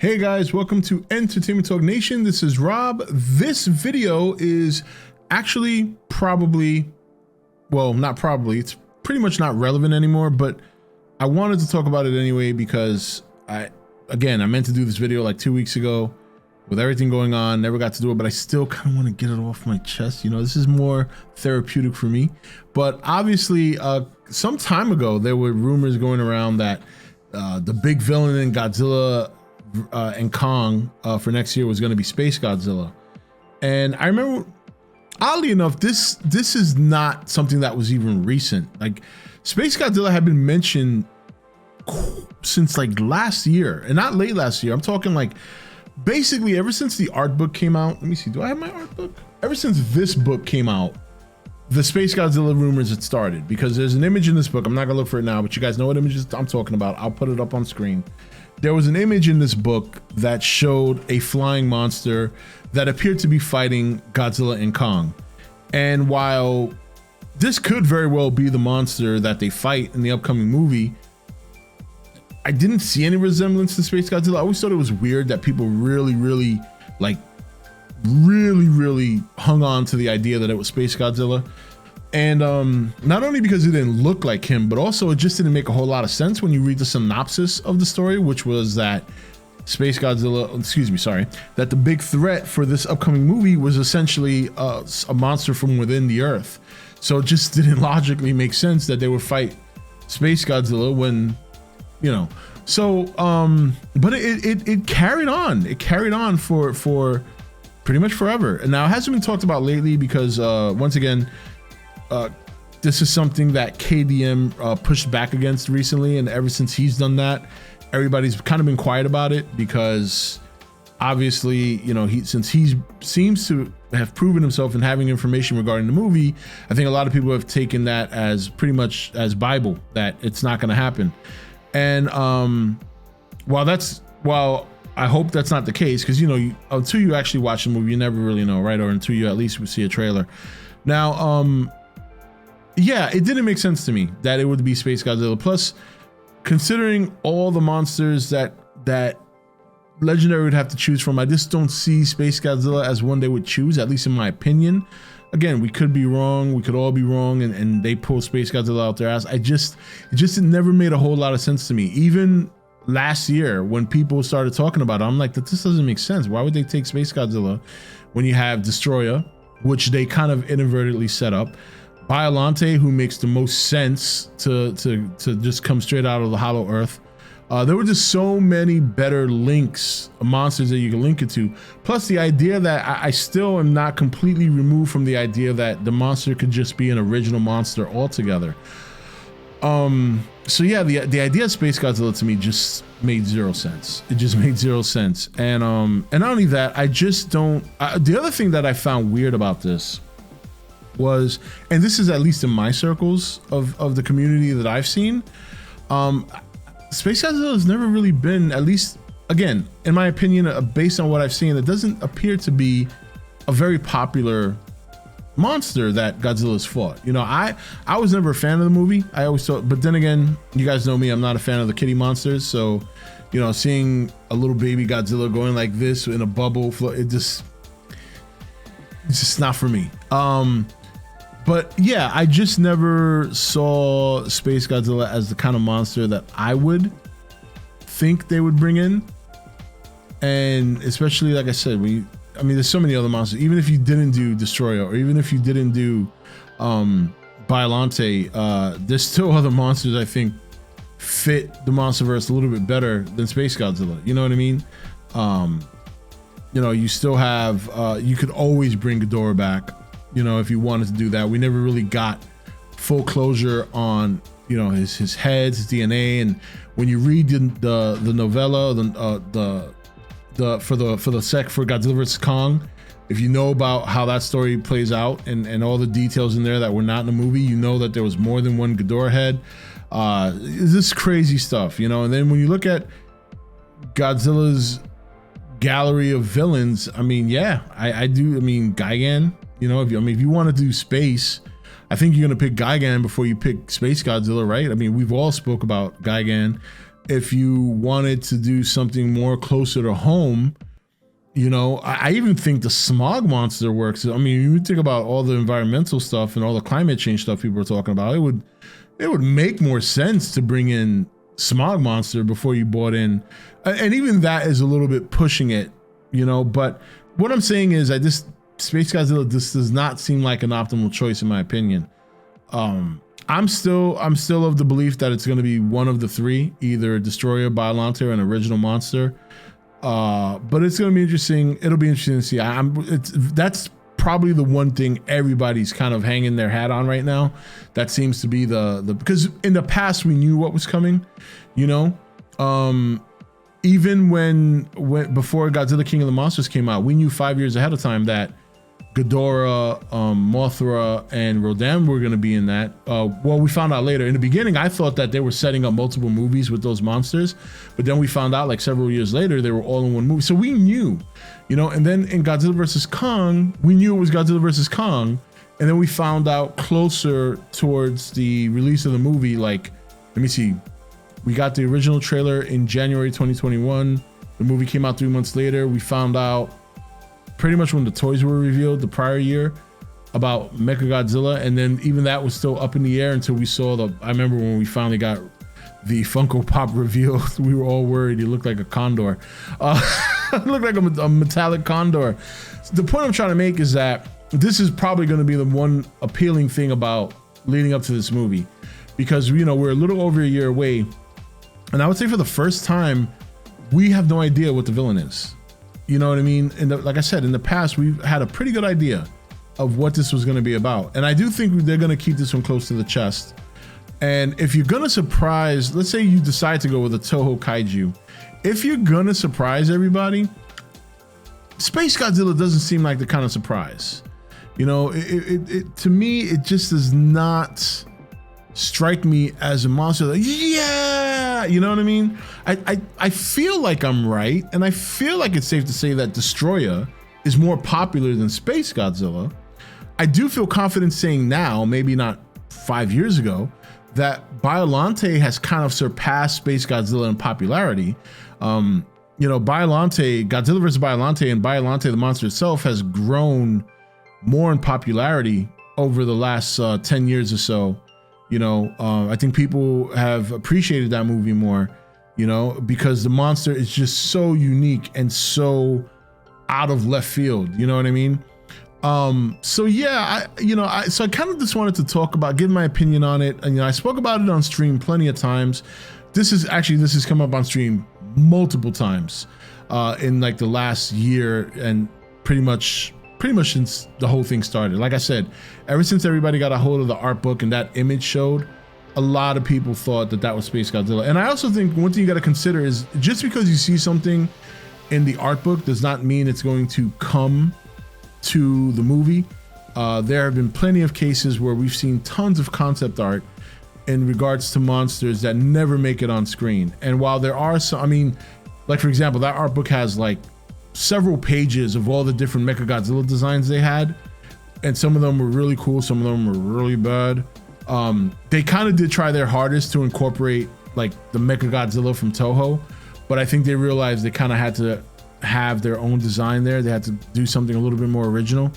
Hey guys, welcome to Entertainment Talk Nation. This is Rob. This video is actually it's pretty much not relevant anymore, but I wanted to talk about it anyway because I meant to do this video like 2 weeks ago. With everything going on, never got to do it, but I still kind of want to get it off my chest. You know, this is more therapeutic for me. But obviously, some time ago, there were rumors going around that the big villain in Godzilla and Kong for next year was going to be SpaceGodzilla. And I remember, oddly enough, this is not something that was even recent. Like, SpaceGodzilla had been mentioned since like last year, and not late last year. I'm talking like basically ever since the art book came out. Let me see, do I have my art book? Ever since this book came out, the SpaceGodzilla rumors had started, because there's an image in this book. I'm not gonna look for it now, but you guys know what images I'm talking about. I'll put it up on screen. There was an image in this book that showed a flying monster that appeared to be fighting Godzilla and Kong. And while this could very well be the monster that they fight in the upcoming movie, I didn't see any resemblance to SpaceGodzilla. I always thought it was weird that people really hung on to the idea that it was SpaceGodzilla. And not only because it didn't look like him, but also it just didn't make a whole lot of sense when you read the synopsis of the story, which was that that the big threat for this upcoming movie was essentially a monster from within the Earth. So it just didn't logically make sense that they would fight SpaceGodzilla when, you know. So but it carried on. It carried on for pretty much forever. And now it hasn't been talked about lately because once again, this is something that KDM pushed back against recently, and ever since he's done that, everybody's kind of been quiet about it, because obviously, you know, since he seems to have proven himself in having information regarding the movie, I think a lot of people have taken that as pretty much as Bible, that it's not going to happen. And while I hope that's not the case, because, you know, until you actually watch the movie, you never really know, right? Or until you at least see a trailer. Now, yeah, it didn't make sense to me that it would be SpaceGodzilla. Plus, considering all the monsters that Legendary would have to choose from, I just don't see SpaceGodzilla as one they would choose, at least in my opinion. Again, we could be wrong, we could all be wrong, and they pull SpaceGodzilla out their ass. It never made a whole lot of sense to me. Even last year, when people started talking about it, I'm like, this doesn't make sense. Why would they take SpaceGodzilla when you have Destroyer, which they kind of inadvertently set up, Biollante, who makes the most sense to just come straight out of the Hollow Earth. There were just so many better monsters that you can link it to. Plus the idea that I still am not completely removed from the idea that the monster could just be an original monster altogether. So yeah, the idea of SpaceGodzilla to me just made zero sense. It just made zero sense. And not only that, I just don't. The other thing that I found weird about this was, and this is at least in my circles of the community that I've seen, SpaceGodzilla has never really been, at least again in my opinion, based on what I've seen, it doesn't appear to be a very popular monster that Godzilla's fought. You know, I was never a fan of the movie. I always thought, but then again, you guys know me, I'm not a fan of the kitty monsters. So, you know, seeing a little baby Godzilla going like this in a bubble, it's just not for me. But yeah, I just never saw SpaceGodzilla as the kind of monster that I would think they would bring in. And especially, like I said, there's so many other monsters. Even if you didn't do Destroyer, or even if you didn't do Biollante, there's still other monsters I think fit the Monsterverse a little bit better than SpaceGodzilla. You know what I mean? You know, you still have, you could always bring Ghidorah back, you know, if you wanted to do that. We never really got full closure on, you know, his head, his DNA. And when you read the novella, for Godzilla vs. Kong, if you know about how that story plays out and all the details in there that were not in the movie, you know that there was more than one Ghidorah head. This crazy stuff, you know. And then when you look at Godzilla's gallery of villains, I mean, yeah, I do. I mean, Gigan, you know, if you want to do space, I think you're gonna pick Gigan before you pick SpaceGodzilla, right? I mean, we've all spoke about Gigan if you wanted to do something more closer to home, you know, I even think the smog monster works. I mean, you think about all the environmental stuff and all the climate change stuff people are talking about, it would make more sense to bring in smog monster before you bought in, and even that is a little bit pushing it, you know. But what I'm saying is, Space Godzilla, this does not seem like an optimal choice in my opinion. I'm still of the belief that it's going to be one of the three, either Destroyer, Biollante, or an original monster. But it's going to be interesting. It'll be interesting to see. That's probably the one thing everybody's kind of hanging their hat on right now. That seems to be the because in the past we knew what was coming, you know. Even when before Godzilla King of the Monsters came out, we knew 5 years ahead of time that Ghidorah, Mothra, and Rodan were going to be in that. Well, we found out later. In the beginning, I thought that they were setting up multiple movies with those monsters, but then we found out like several years later they were all in one movie. So we knew, you know. And then in Godzilla vs. Kong, we knew it was Godzilla vs. Kong, and then we found out closer towards the release of the movie. Like, let me see, we got the original trailer in January 2021. The movie came out 3 months later. We found out pretty much when the toys were revealed the prior year about Mechagodzilla, and then even that was still up in the air until we saw I remember when we finally got the Funko Pop reveal, we were all worried. He looked like a condor. Looked like a metallic condor. The point I'm trying to make is that this is probably going to be the one appealing thing about leading up to this movie, because, you know, we're a little over a year away, and I would say for the first time we have no idea what the villain is. You know what I mean? And like I said, in the past, we've had a pretty good idea of what this was going to be about. And I do think they're going to keep this one close to the chest. And if you're going to surprise, let's say you decide to go with a Toho Kaiju. If you're going to surprise everybody, Space Godzilla doesn't seem like the kind of surprise. You know, to me, it just does not strike me as a monster like, yeah, you know what I mean? I feel like I'm right, and I feel like it's safe to say that Destroyer is more popular than Space Godzilla. I do feel confident saying now, maybe not 5 years ago, that Biollante has kind of surpassed Space Godzilla in popularity. You know, Biollante, Godzilla vs. Biollante, and Biollante the monster itself has grown more in popularity over the last 10 years or so. You know, I think people have appreciated that movie more, you know, because the monster is just so unique and so out of left field. You know what I mean? So yeah, I kind of just wanted to talk about, give my opinion on it. And, you know, I spoke about it on stream plenty of times. This has come up on stream multiple times in like the last year, and pretty much since the whole thing started. Like I said, ever since everybody got a hold of the art book and that image showed, a lot of people thought that was Space Godzilla. And I also think one thing you got to consider is, just because you see something in the art book does not mean it's going to come to the movie. There have been plenty of cases where we've seen tons of concept art in regards to monsters that never make it on screen. And while there are some, I mean, like for example, that art book has like several pages of all the different Mechagodzilla designs they had, and some of them were really cool, some of them were really bad. They kind of did try their hardest to incorporate like the Mechagodzilla from Toho, but I think they realized they kind of had to have their own design there. They had to do something a little bit more original,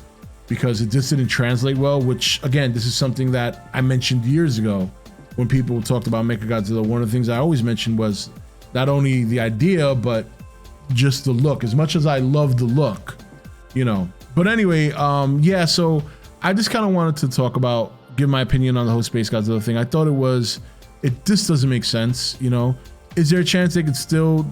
because it just didn't translate well, which again, this is something that I mentioned years ago when people talked about Mechagodzilla. One of the things I always mentioned was not only the idea, but just the look. As much as I love the look, you know. But anyway, yeah, so I just kind of wanted to talk about, give my opinion on the whole Space Godzilla thing. I thought it just doesn't make sense, you know. Is there a chance they could still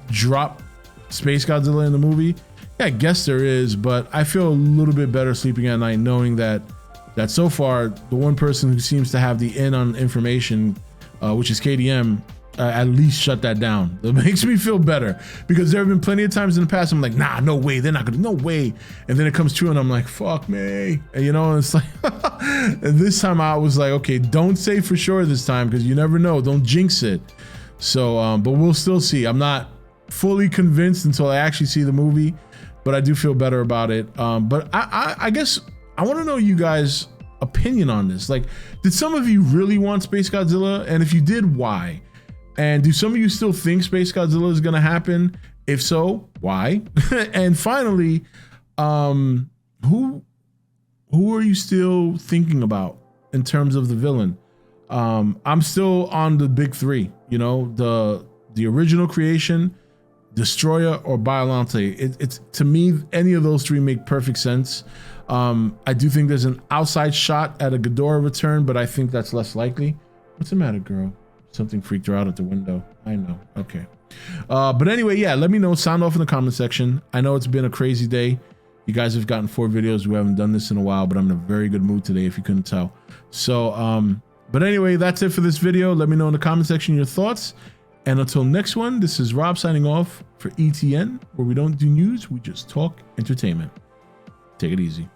drop Space Godzilla in the movie? Yeah, I guess there is, but I feel a little bit better sleeping at night knowing that so far the one person who seems to have the in on information, which is KDM, at least shut that down. That makes me feel better, because there have been plenty of times in the past I'm like, nah, no way, they're not gonna, no way, and then it comes true and I'm like, fuck me, and you know, it's like and this time I was like, okay, don't say for sure this time, because you never know, don't jinx it. So but we'll still see. I'm not fully convinced until I actually see the movie, but I do feel better about it. But I guess I want to know you guys' opinion on this. Like, did some of you really want Space Godzilla? And if you did, why? And do some of you still think Space Godzilla is going to happen? If so, why? And finally, who are you still thinking about in terms of the villain? I'm still on the big three, you know, the original creation, Destroyer, or Biollante. It's to me, any of those three make perfect sense. I do think there's an outside shot at a Ghidorah return, but I think that's less likely. What's the matter, girl? Something freaked her out at the window. I know. Okay. But anyway, yeah, let me know. Sound off in the comment section. I know it's been a crazy day. You guys have gotten 4 videos. We haven't done this in a while, but I'm in a very good mood today, if you couldn't tell. So, but anyway, that's it for this video. Let me know in the comment section your thoughts. And until next one, this is Rob signing off for E.T.N, where we don't do news, we just talk entertainment. Take it easy.